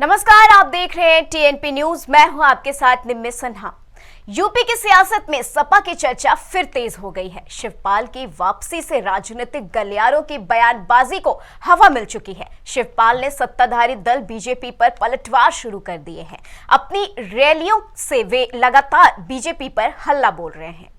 नमस्कार, आप देख रहे हैं टीएनपी न्यूज। मैं हूं आपके साथ निम्मी सिन्हा। यूपी की सियासत में सपा की चर्चा फिर तेज हो गई है। शिवपाल की वापसी से राजनीतिक गलियारों की बयानबाजी को हवा मिल चुकी है। शिवपाल ने सत्ताधारी दल बीजेपी पर पलटवार शुरू कर दिए हैं। अपनी रैलियों से वे लगातार बीजेपी पर हल्ला बोल रहे हैं।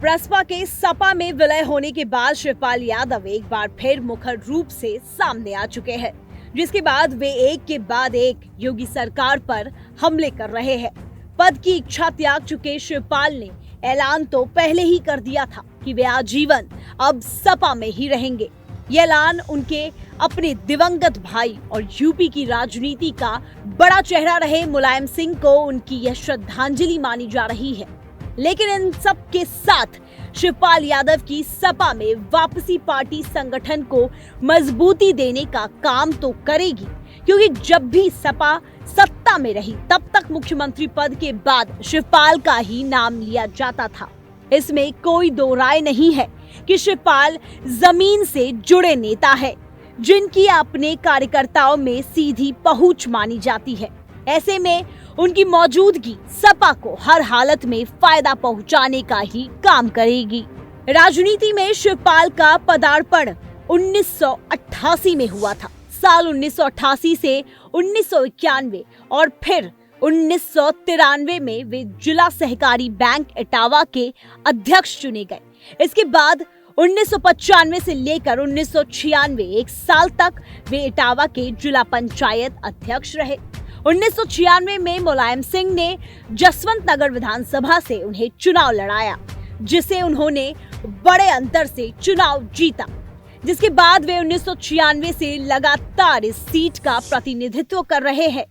बसपा के सपा में विलय होने के बाद शिवपाल यादव एक बार फिर मुखर रूप से सामने आ चुके हैं, जिसके बाद वे एक के बाद एक योगी सरकार पर हमले कर रहे हैं। पद की इच्छा त्याग चुके शिवपाल ने ऐलान तो पहले ही कर दिया था कि वे आजीवन अब सपा में ही रहेंगे। ये ऐलान उनके अपने दिवंगत भाई और यूपी की राजनीति का बड़ा चेहरा रहे मुलायम सिंह को उनकी यह श्रद्धांजलि मानी जा रही है। लेकिन इन सब के साथ शिवपाल यादव की सपा में वापसी पार्टी संगठन को मजबूती देने का काम तो करेगी, क्योंकि जब भी सपा सत्ता में रही तब तक मुख्यमंत्री पद के बाद शिवपाल का ही नाम लिया जाता था। इसमें कोई दो राय नहीं है कि शिवपाल जमीन से जुड़े नेता है, जिनकी अपने कार्यकर्ताओं में सीधी पहुंच मानी जाती है। ऐसे में उनकी मौजूदगी सपा को हर हालत में फायदा पहुंचाने का ही काम करेगी। राजनीति में शिवपाल का पदार्पण 1988 में हुआ था। साल 1988 से 1991 और फिर 1993 में वे जिला सहकारी बैंक इटावा के अध्यक्ष चुने गए। इसके बाद 1995 से लेकर 1996 एक साल तक वे इटावा के जिला पंचायत अध्यक्ष रहे। 1996 में मुलायम सिंह ने जसवंत नगर विधानसभा से उन्हें चुनाव लड़ाया, जिसे उन्होंने बड़े अंतर से चुनाव जीता, जिसके बाद वे 1996 से लगातार इस सीट का प्रतिनिधित्व कर रहे हैं।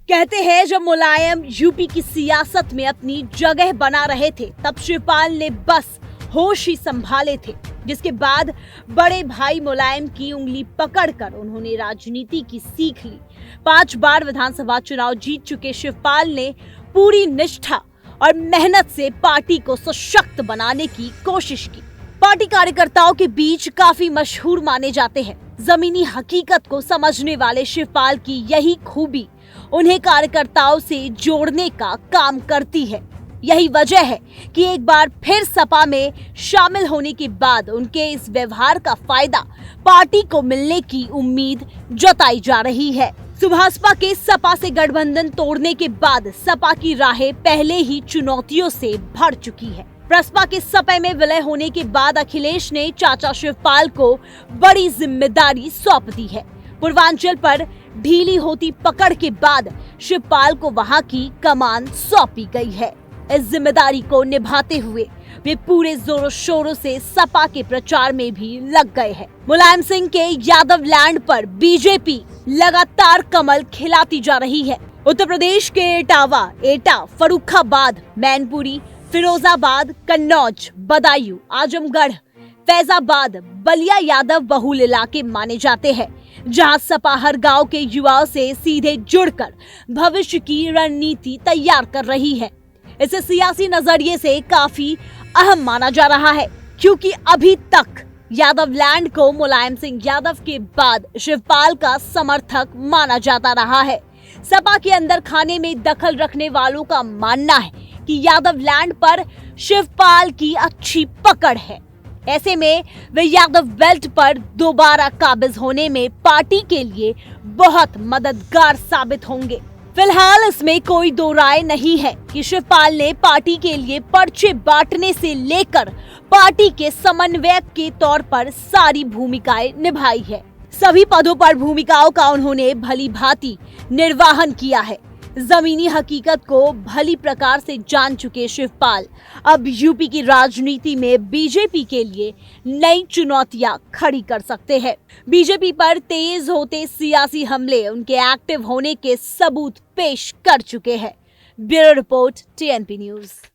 कहते हैं जब मुलायम यूपी की सियासत में अपनी जगह बना रहे थे तब शिवपाल ने बस होश ही संभाले थे, जिसके बाद बड़े भाई मुलायम की उंगली पकड़कर उन्होंने राजनीति की सीख ली। 5 बार विधानसभा चुनाव जीत चुके शिवपाल ने पूरी निष्ठा और मेहनत से पार्टी को सशक्त बनाने की कोशिश की। पार्टी कार्यकर्ताओं के बीच काफी मशहूर माने जाते हैं। जमीनी हकीकत को समझने वाले शिवपाल की यही खूबी उन्हें कार्यकर्ताओं से जोड़ने का काम करती है। यही वजह है कि एक बार फिर सपा में शामिल होने के बाद उनके इस व्यवहार का फायदा पार्टी को मिलने की उम्मीद जताई जा रही है। सुभाषपा के सपा से गठबंधन तोड़ने के बाद सपा की राहें पहले ही चुनौतियों से भर चुकी है। बसपा के सपा में विलय होने के बाद अखिलेश ने चाचा शिवपाल को बड़ी जिम्मेदारी सौंप दी है। पूर्वांचल पर ढीली होती पकड़ के बाद शिवपाल को वहां की कमान सौंपी गई है। इस जिम्मेदारी को निभाते हुए वे पूरे जोरों शोरों से सपा के प्रचार में भी लग गए हैं। मुलायम सिंह के यादव लैंड पर बीजेपी लगातार कमल खिलाती जा रही है। उत्तर प्रदेश के इटावा, एटा, फर्रुखाबाद, मैनपुरी, फिरोजाबाद, कन्नौज, बदायूं, आजमगढ़, फैजाबाद, बलिया यादव बहुल इलाके माने जाते हैं, जहां सपा हर गांव के युवाओं से सीधे जुड़कर भविष्य की रणनीति तैयार कर रही है। इसे सियासी नजरिए से काफी अहम माना जा रहा है, क्योंकि अभी तक यादव लैंड को मुलायम सिंह यादव के बाद शिवपाल का समर्थक माना जाता रहा है। सपा के अंदर खाने में दखल रखने वालों का मानना है कि यादव लैंड पर शिवपाल की अच्छी पकड़ है। ऐसे में वे यादव बेल्ट पर दोबारा काबिज होने में पार्टी के लिए बहुत मददगार साबित होंगे। फिलहाल इसमें कोई दो राय नहीं है कि शिवपाल ने पार्टी के लिए पर्चे बांटने से लेकर पार्टी के समन्वयक के तौर पर सारी भूमिकाएं निभाई है। सभी पदों पर भूमिकाओं का उन्होंने भली भांति निर्वाहन किया है। जमीनी हकीकत को भली प्रकार से जान चुके शिवपाल अब यूपी की राजनीति में बीजेपी के लिए नई चुनौतियां खड़ी कर सकते हैं। बीजेपी पर तेज होते सियासी हमले उनके एक्टिव होने के सबूत पेश कर चुके हैं। Bureau report, TNP news.